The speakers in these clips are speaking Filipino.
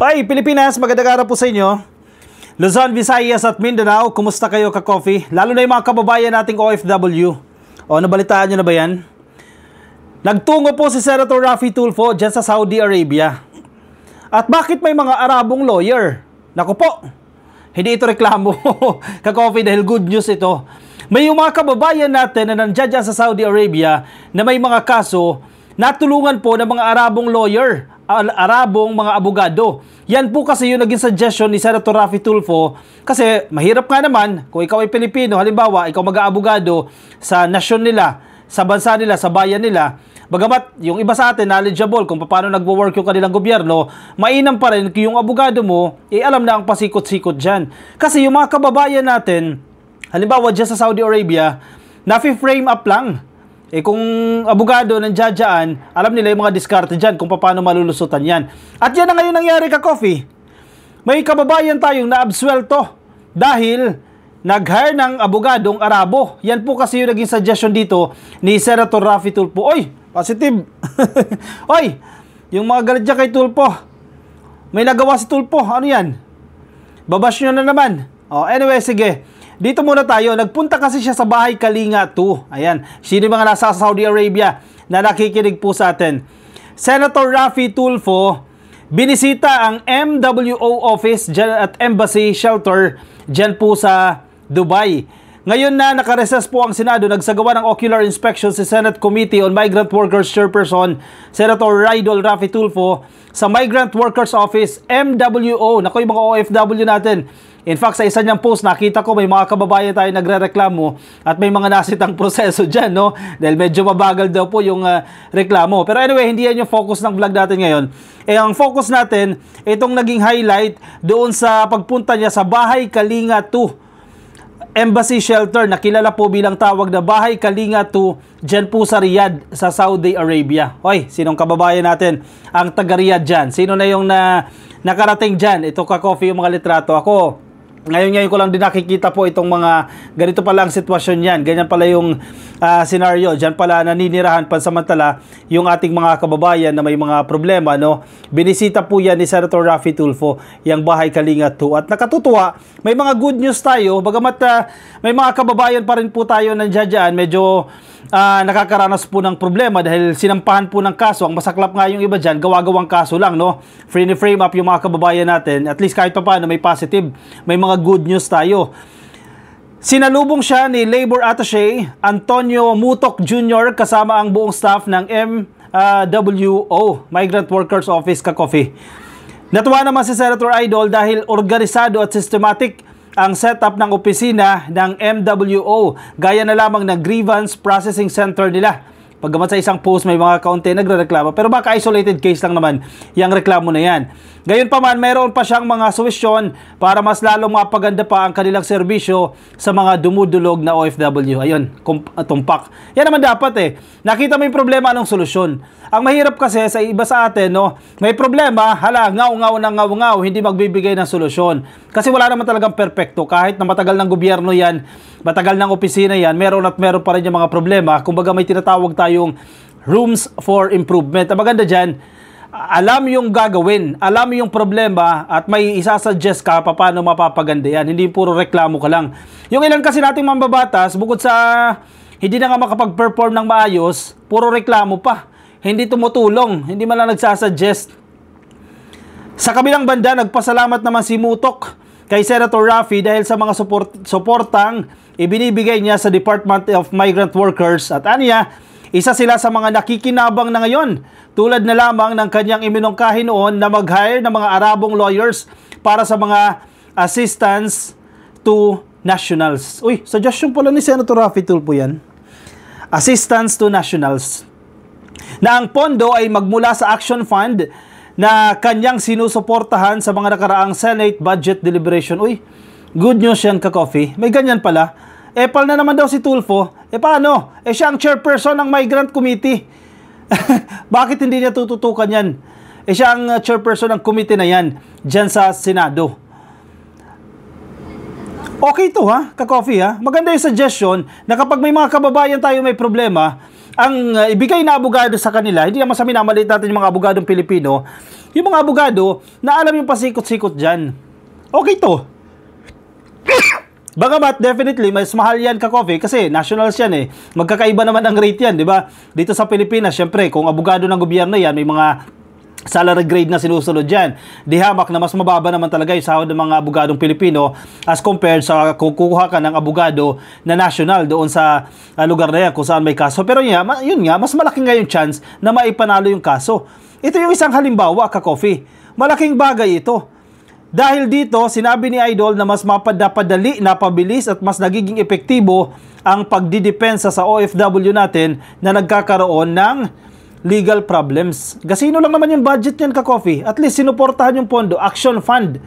Ay, Pilipinas, magandang araw po sa inyo. Luzon, Visayas at Mindanao, kumusta kayo ka-coffee? Lalo na yung mga kababayan nating OFW. O, nabalitaan nyo na ba yan? Nagtungo po si Senator Raffy Tulfo dyan sa Saudi Arabia. At bakit may mga Arabong lawyer? Naku po, hindi ito reklamo ka-coffee dahil good news ito. May yung mga kababayan natin na nandyan dyan sa Saudi Arabia na may mga kaso, natulungan po ng mga Arabong lawyer, Arabong mga abogado. Yan po kasi yung naging suggestion ni Senator Raffy Tulfo kasi mahirap nga naman kung ikaw ay Pilipino, halimbawa ikaw mag-aabogado sa nasyon nila, sa bansa nila, sa bayan nila. Bagamat yung iba sa atin knowledgeable kung paano nagwo-work yung kanilang gobyerno, mainam pa rin yung abogado mo, alam na ang pasikot-sikot dyan. Kasi yung mga kababayan natin, halimbawa dyan sa Saudi Arabia, na-frame up lang. Kung abogado nandiyan, alam nila yung mga diskarte dyan kung paano malulusutan yan. At yan na ngayon nangyari ka-coffee. May kababayan tayong na-absuelto dahil nag-hire ng abogadong Arabo. Yan po kasi yung naging suggestion dito ni Senator Raffy Tulfo. Oy, positive. Oy, yung mga galit dyan kay Tulfo. May nagawa si Tulfo. Ano yan? Babash nyo na naman. Anyway, sige. Dito muna tayo. Nagpunta kasi siya sa bahay Kalinga 2. Ayan. Sino yung mga nasa Saudi Arabia na nakikinig po sa atin? Senator Raffy Tulfo, binisita ang MWO office at embassy shelter dyan po sa Dubai. Ngayon na nakarecess po ang Senado, nagsagawa ng ocular inspection si Senate Committee on Migrant Workers Chairperson Senator Raidol Raffy Tulfo sa Migrant Workers Office, MWO. Naku, yung mga OFW natin. In fact, sa isa niyang post, nakita ko may mga kababayan tayo nagre-reklamo at may mga nasitang proseso dyan, no? Dahil medyo mabagal daw po yung reklamo. Pero anyway, hindi yan yung focus ng vlog natin ngayon. Ang focus natin, itong naging highlight doon sa pagpunta niya sa Bahay Kalinga 2 Embassy Shelter, na kilala po bilang tawag na Bahay Kalinga 2 dyan po sa Riyadh, sa Saudi Arabia. Hoy, sinong kababayan natin ang taga Riyadh dyan? Sino na yung nakarating dyan? Ito ka-coffee yung mga litrato. Ako, ngayon ko lang din nakikita po itong mga ganito pala ang sitwasyon yan. Ganyan pala yung scenario. Diyan pala naninirahan pansamantala yung ating mga kababayan na may mga problema, no? Binisita po yan ni Senator Raffy Tulfo yung Bahay Kalinga 2. At nakatutuwa, may mga good news tayo. Bagamat may mga kababayan pa rin po tayo nandiyan, medyo nakakaranas po ng problema dahil sinampahan po ng kaso. Ang masaklap nga yung iba dyan, gawa-gawang kaso lang, no? Frame up yung mga kababayan natin. At least kahit pa paano may positive, may mga good news tayo. Sinalubong siya ni Labor Attaché Antonio Mutok Jr. kasama ang buong staff ng MWO, Migrant Workers Office, ka-coffee. Natuwa naman si Senator Idol dahil organisado at systematic ang setup ng opisina ng MWO, gaya na lamang ng grievance processing center nila. Pagkamat sa isang post may mga kaunti nagre-reklamo, pero baka isolated case lang naman yung reklamo na yan. Gayon pa man, mayroon pa siyang mga solusyon para mas lalong mapaganda pa ang kanilang serbisyo sa mga dumudulog na OFW. Ayun, tumpak. Yan naman dapat eh. Nakita mo yung problema, anong solusyon? Ang mahirap kasi sa iba sa atin, no, may problema, hala, ngaw-ngaw, hindi magbibigay ng solusyon. Kasi wala naman talagang perpekto. Kahit na matagal ng gobyerno yan, matagal ng opisina yan, meron pa rin yung mga problema. Kumbaga may tinatawag tayong rooms for improvement. Ang maganda dyan, alam yung gagawin, alam yung problema at may isasuggest ka paano mapapaganda yan. Hindi puro reklamo ka lang. Yung ilan kasi nating mambabatas, bukod sa hindi na nga makapag-perform ng maayos, puro reklamo pa. Hindi tumutulong, hindi man lang nagsasuggest. Sa kabilang banda, nagpasalamat naman si Mutok kay Senator Raffy dahil sa mga suportang ibinibigay niya sa Department of Migrant Workers. At aniya, isa sila sa mga nakikinabang na ngayon, tulad na lamang ng kanyang iminungkahi noon na mag-hire ng mga Arabong lawyers para sa mga assistance to nationals. Uy, suggestion pala ni Senator Raffy Tulfo yan. Assistance to nationals. Na ang pondo ay magmula sa Action Fund na kanyang sinusuportahan sa mga nakaraang Senate budget deliberation. Uy, good news yan ka-coffee. May ganyan pala. Epal na naman daw si Tulfo. Paano? Siya ang chairperson ng Migrant Committee. Bakit hindi niya tututukan yan? Siya ang chairperson ng committee na yan dyan sa Senado. Okay to ha, ka-coffee ha. Maganda yung suggestion na kapag may mga kababayan tayo may problema, ang ibigay na abogado sa kanila, hindi naman sa minamalit natin yung mga abogadong Pilipino, yung mga abogado na alam yung pasikot-sikot dyan. Okay to. Bagamat definitely mas mahal yan ka-coffee kasi nationals yan eh. Magkakaiba naman ang rate yan, di ba? Dito sa Pilipinas, syempre, kung abogado ng gobyerno yan, may mga salary grade na sinusunod dyan. Di hamak na mas mababa naman talaga yung sahod ng mga abogadong Pilipino as compared sa kung kukuha ka ng abogado na national doon sa lugar na yan kung saan may kaso. Pero yun nga, mas malaki nga yung chance na maipanalo yung kaso. Ito yung isang halimbawa, ka-coffee. Malaking bagay ito. Dahil dito, sinabi ni Idol na mas mapadali, napabilis at mas nagiging epektibo ang pagdidepensa sa OFW natin na nagkakaroon ng legal problems. Gasino lang naman yung budget niyan, ka-coffee. At least sinuportahan yung pondo, action fund.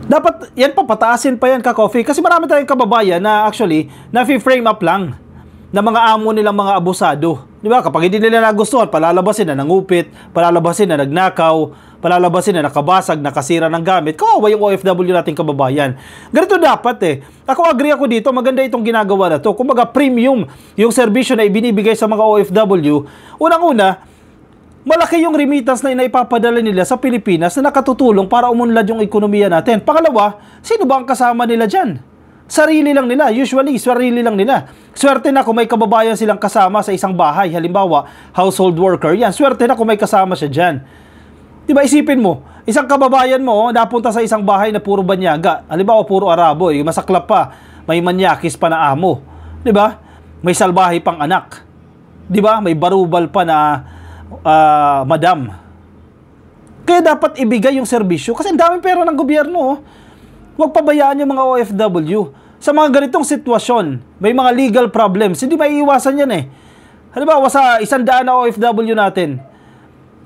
Dapat yan papataasin pa yan, ka-coffee. Kasi marami tayong kababayan na actually na-frame up lang na mga amo nilang mga abusado. Di ba? Kapag hindi nila nagustuhan, palalabasin na nangupit, palalabasin na nagnakaw, palalabasin na nakabasag, nakasira ng gamit. Kawawa yung OFW nating kababayan. Ganito dapat eh. Ako agree ako dito, maganda itong ginagawa na to. Kumbaga premium yung serbisyo na ibinibigay sa mga OFW. Unang-una, malaki yung remittance na inaipapadala nila sa Pilipinas na nakatutulong para umunlad yung ekonomiya natin. Pangalawa, sino ba ang kasama nila dyan? Sarili lang nila. Usually, sarili lang nila. Swerte na kung may kababayan silang kasama sa isang bahay. Halimbawa, household worker. Yan, swerte na kung may kasama siya dyan. Diba, isipin mo, isang kababayan mo, napunta sa isang bahay na puro banyaga. Halimbawa, puro Arabo. Masaklap pa. May manyakis pa na amo. Diba? May salbahe pang anak. Diba? May barubal pa na madam. Kaya dapat ibigay yung serbisyo. Kasi ang daming pera ng gobyerno, oh. Huwag pabayaan yung mga OFW. Sa mga ganitong sitwasyon, may mga legal problems, hindi maiiwasan yan eh. Halimbawa, sa 100 na OFW natin,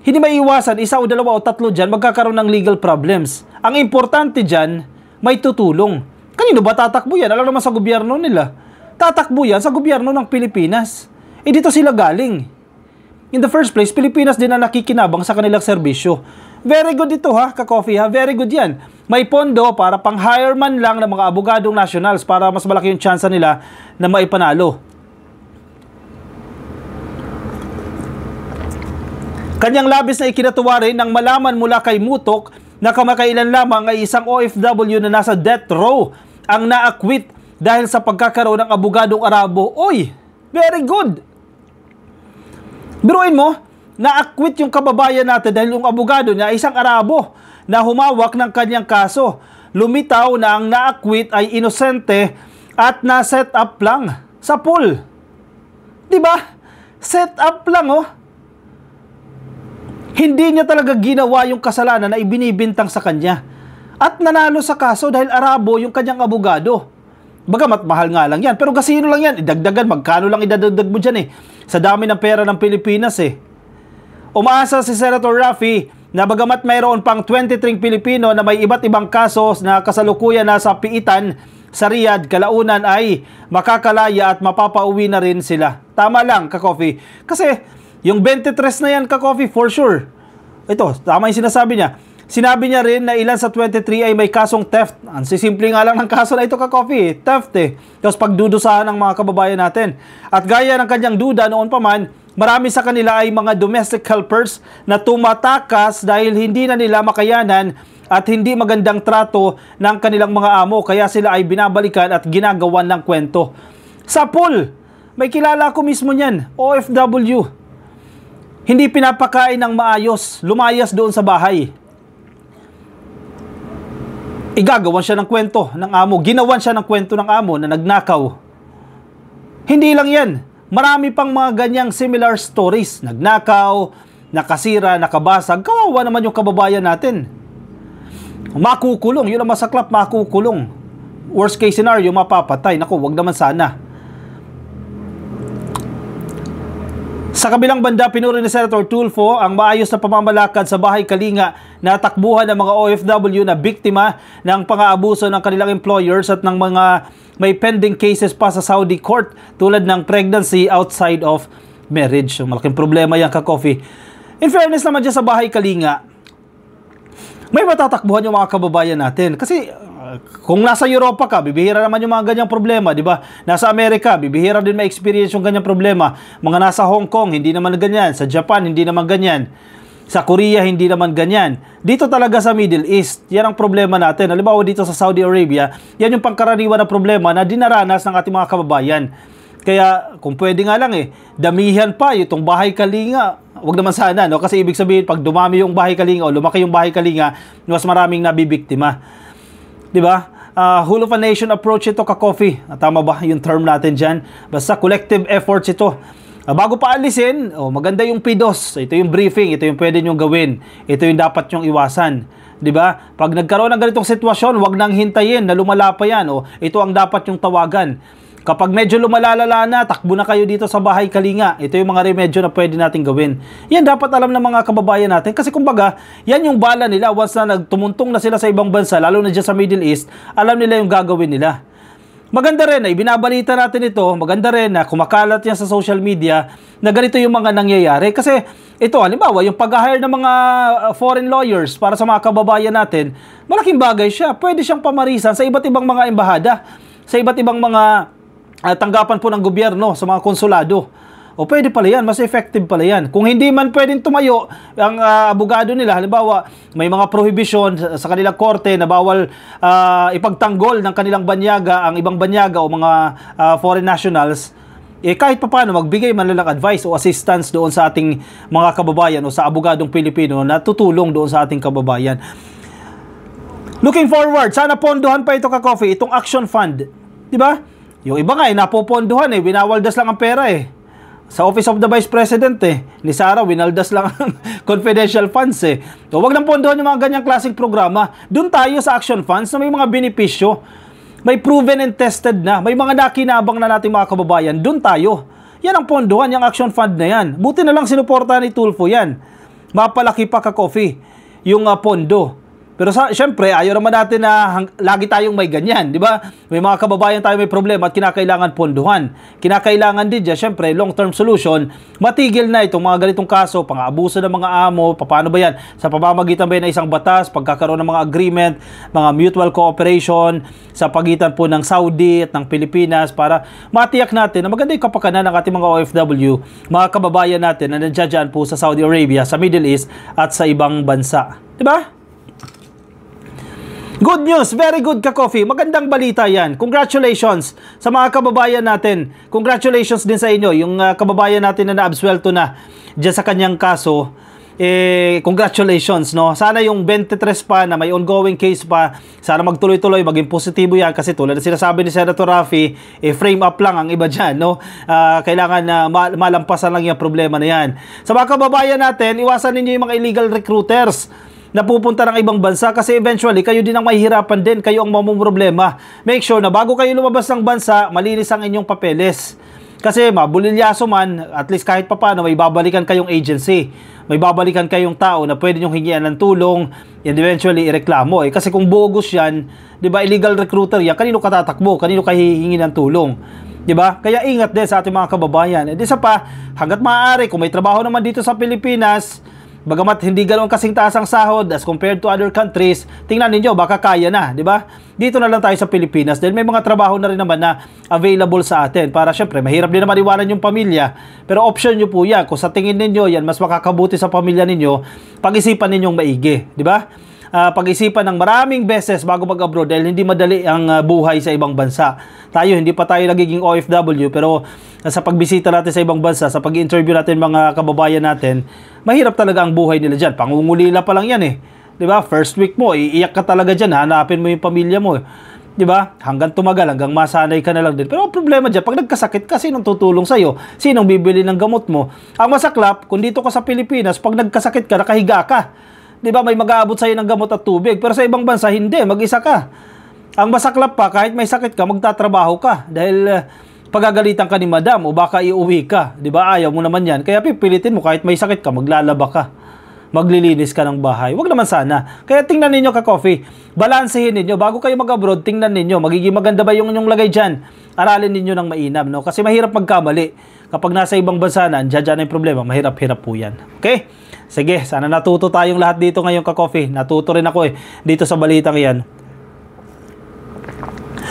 hindi maiiwasan, 1 o 2 o 3 dyan, magkakaroon ng legal problems. Ang importante dyan, may tutulong. Kanino ba tatakbo yan? Alam naman sa gobyerno nila. Tatakbo yan sa gobyerno ng Pilipinas. Eh dito sila galing. In the first place, Pilipinas din na nakikinabang sa kanilang serbisyo. Very good ito ha, ka-coffee ha. Very good yan. May pondo para pang-hire man lang ng mga abogadong nationals para mas malaki yung chance nila na maipanalo. Kanyang labis na ikinatuwa rin nang malaman mula kay Mutok na kamakailan lamang ay isang OFW na nasa death row ang na-acquit dahil sa pagkakaroon ng abogadong Arabo. Oy, very good. Biruin mo, na-acquit yung kababayan natin dahil yung abogado niya ay isang Arabo na humawak ng kanyang kaso. Lumitaw na ang na-acquit ay inosente at na-set up lang sa pool. Diba? Set up lang, oh. Hindi niya talaga ginawa yung kasalanan na ibinibintang sa kanya. At nanalo sa kaso dahil Arabo yung kanyang abogado. Bagamat mahal nga lang yan. Pero gasino lang yan. Idagdagan, magkano lang idadagdag mo dyan eh. Sa dami ng pera ng Pilipinas eh. Umaasa si Senator Raffy na bagamat mayroon pang 23 Pilipino na may iba't ibang kasos na kasalukuyan nasa piitan sa Riyadh, kalaunan ay makakalaya at mapapauwi na rin sila. Tama lang, ka-coffee. Kasi yung 23 na yan, ka-coffee, for sure. Ito, tama yung sinasabi niya. Sinabi niya rin na ilan sa 23 ay may kasong theft. Ang sisimple nga lang ng kaso na ito, ka-coffee. Theft eh. Tapos pagdudusahan ng mga kababayan natin. At gaya ng kanyang duda noon pa man, marami sa kanila ay mga domestic helpers na tumatakas dahil hindi na nila makayanan at hindi magandang trato ng kanilang mga amo. Kaya sila ay binabalikan at ginagawan ng kwento. Sa pool, may kilala ko mismo niyan, OFW. Hindi pinapakain ng maayos, lumayas doon sa bahay. Igagawan siya ng kwento ng amo. Ginawan siya ng kwento ng amo na nagnakaw. Hindi lang yan. Marami pang mga ganyang similar stories. Nagnakaw, nakasira, nakabasag. Kawawa naman yung kababayan natin. Makukulong. Yun ang masaklap, makukulong. Worst case scenario, mapapatay. Naku, wag naman sana. Sa kabilang banda, pinuri ni Senator Tulfo ang maayos na pamamalakad sa bahay Kalinga na takbuhan ng mga OFW na biktima ng pang-aabuso ng kanilang employers at ng mga may pending cases pa sa Saudi court tulad ng pregnancy outside of marriage. So, malaking problema yan, ka-coffee. In fairness naman dyan sa bahay Kalinga, may matatakbuhan yung mga kababayan natin. Kasi Kung nasa Europa ka, bibihira naman yung mga ganyang problema, di ba? Nasa Amerika, bibihira din ma-experience yung ganyang problema. Mga nasa Hong Kong, hindi naman ganyan. Sa Japan, hindi naman ganyan. Sa Korea, hindi naman ganyan. Dito talaga sa Middle East, yan ang problema natin. Halimbawa dito sa Saudi Arabia, yan yung pangkaraniwan na problema na dinaranas ng ating mga kababayan. Kaya kung pwede nga lang damihan pa itong bahay kalinga. Wag naman sana, no? Kasi ibig sabihin pag dumami yung bahay kalinga o lumaki yung bahay kalinga, mas maraming nabibiktima. 'Di ba? Whole of a nation approach ito, ka-coffee. Tama ba yung term natin diyan? Basta collective efforts ito. Bago pa alisin, maganda yung PDOS. Ito yung briefing, ito yung pwede nyo gawin. Ito yung dapat nyong iwasan. 'Di ba? Pag nagkaroon ng ganitong sitwasyon, wag nang hintayin na lumala pa yan. Ito ang dapat yung tawagan. Kapag medyo lumalalala na, takbo na kayo dito sa bahay kalinga. Ito yung mga remedyo na pwede natin gawin. Yan dapat alam ng mga kababayan natin. Kasi kumbaga, yan yung bala nila. Once na nagtumuntong na sila sa ibang bansa, lalo na dyan sa Middle East, alam nila yung gagawin nila. Maganda rin na ibinabalita natin ito. Maganda rin na kumakalat yan sa social media na ganito yung mga nangyayari. Kasi ito, halimbawa, yung pag-hire ng mga foreign lawyers para sa mga kababayan natin, malaking bagay siya. Pwede siyang pamarisan sa iba't ibang mga embahada, sa iba't ibang mga tanggapan po ng gobyerno sa mga konsulado. O pwede pala yan, mas effective pala yan. Kung hindi man pwedeng tumayo ang abogado nila, halimbawa may mga prohibition sa kanilang korte na bawal ipagtanggol ng kanilang banyaga, ang ibang banyaga o mga foreign nationals, kahit papaano magbigay man lang advice o assistance doon sa ating mga kababayan o sa abogadong Pilipino na tutulong doon sa ating kababayan. Looking forward, sana pondohan pa ito, ka-coffee, itong Action Fund. Di ba? Yung iba nga napopondohan winawaldas lang ang pera Sa Office of the Vice President ni Sara, winaldas lang ang confidential funds So, wag lang pondohan yung mga ganyang klaseng programa. Doon tayo sa Action Funds na may mga benepisyo. May proven and tested na. May mga nakinabang na nating mga kababayan. Doon tayo. Yan ang pondohan, yung Action Fund na yan. Buti na lang sinuportahan ni Tulfo yan. Mapalaki pa, ka-coffee, yung pondo. Pero syempre, ayaw naman natin na lagi tayong may ganyan, di ba? May mga kababayan tayo may problema at kinakailangan ponduhan. Kinakailangan din dyan, syempre, long-term solution, matigil na itong mga ganitong kaso, pang-aabuso ng mga amo, paano ba yan? Sa pamamagitan ba yan ng isang batas, pagkakaroon ng mga agreement, mga mutual cooperation, sa pagitan po ng Saudi at ng Pilipinas, para matiyak natin na maganda yung kapakanan ng ating mga OFW, mga kababayan natin na nandiyan po sa Saudi Arabia, sa Middle East, at sa ibang bansa. Di ba? Good news, very good, ka-coffee. Magandang balita yan. Congratulations sa mga kababayan natin. Congratulations din sa inyo. Yung kababayan natin na naabsuelto na dyan sa kanyang kaso. Congratulations, no? Sana yung 23 pa na may ongoing case pa, sana magtuloy-tuloy, maging positibo yan. Kasi tulad na sinasabi ni Senator Raffy, frame up lang ang iba dyan, no? Kailangan na malampasan lang yung problema na yan. Sa mga kababayan natin, iwasan ninyo yung mga illegal recruiters na pupunta ng ibang bansa kasi eventually kayo din ang mahihirapan din, kayo ang mamumroblema. Make sure na bago kayo lumabas ng bansa, malinis ang inyong papeles. Kasi mabulilyaso man, at least kahit papano may babalikan kayong agency. May babalikan kayong tao na pwede nyong hingian ng tulong, and eventually ireklamo. Kasi kung bogus yan, 'di ba, illegal recruiter yan, kanino ka tatakbo, kanino ka hihingi ng tulong? 'Di ba? Kaya ingat din sa ating mga kababayan. Isa pa, hangga't maaari kung may trabaho naman dito sa Pilipinas, bagamat hindi ganoon kasing taas ang sahod as compared to other countries, tingnan ninyo, baka kaya na, di ba? Dito na lang tayo sa Pilipinas dahil may mga trabaho na rin naman na available sa atin. Para syempre, mahirap din naman iwanan yung pamilya, pero option nyo po yan. Kung sa tingin ninyo yan, mas makakabuti sa pamilya ninyo, pag-isipan ninyong maigi, di ba? Pag-isipan ng maraming beses bago mag-abroad dahil hindi madali ang buhay sa ibang bansa. Tayo, hindi pa tayo nagiging OFW, pero sa pagbisita natin sa ibang bansa, sa pag-interview natin mga kababayan natin, mahirap talaga ang buhay nila dyan. Pangungulila pa lang yan Diba? First week mo, iiyak ka talaga dyan, hanapin mo yung pamilya mo Diba? Hanggang tumagal, hanggang masanay ka na lang din. Pero ang problema dyan, pag nagkasakit ka, sinong tutulong sa'yo? Sinong bibili ng gamot mo? Ang masaklap, kung dito ka sa Pilipinas, pag nagkasakit ka, nakahiga ka. Diba? May mag-aabot sa'yo ng gamot at tubig. Pero sa ibang bansa, hindi. Mag-isa ka. Ang masaklap pa, kahit may sakit ka, magtatrabaho ka. Dahil pagagalitan ka ni madam o baka iuwi ka. Diba? Ayaw mo naman yan. Kaya pipilitin mo, kahit may sakit ka, maglalaba ka. Maglilinis ka ng bahay. Wag naman sana. Kaya tingnan ninyo, ka-coffee. Balansehin ninyo. Bago kayo mag-abroad, tingnan ninyo. Magiging maganda ba yung inyong lagay dyan? Aralin ninyo ng mainam. No? Kasi mahirap magkamali. Kapag nasa ibang bansa na, andyan na yung problema. Mahirap-hirap po yan. Okay? Sige, sana natuto tayong lahat dito ngayon, ka-coffee. Natuto rin ako dito sa balitang yan.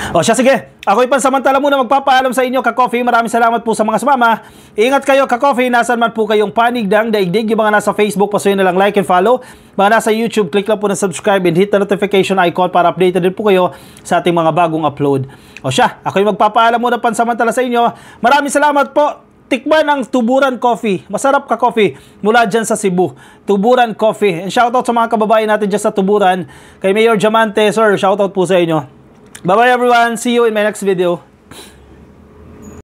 O siya, sige. Ako'y pansamantala muna magpapaalam sa inyo, ka-coffee. Maraming salamat po sa mga sumama. Ingat kayo, ka-coffee. Nasaan man po kayong panig ng daigdig. Yung mga nasa Facebook, pasuyin na lang like and follow. Mga nasa YouTube, click lang po na subscribe and hit the notification icon para updated din po kayo sa ating mga bagong upload. O siya, ako'y magpapaalam muna pansamantala sa inyo. Maraming salamat po. Tikman ang Tuburan Coffee. Masarap, ka-coffee. Mula dyan sa Cebu. Tuburan Coffee. And shoutout sa mga kababayan natin dyan sa Tuburan. Kay Mayor Diamante, sir, shoutout po sa inyo. Bye-bye everyone. See you in my next video.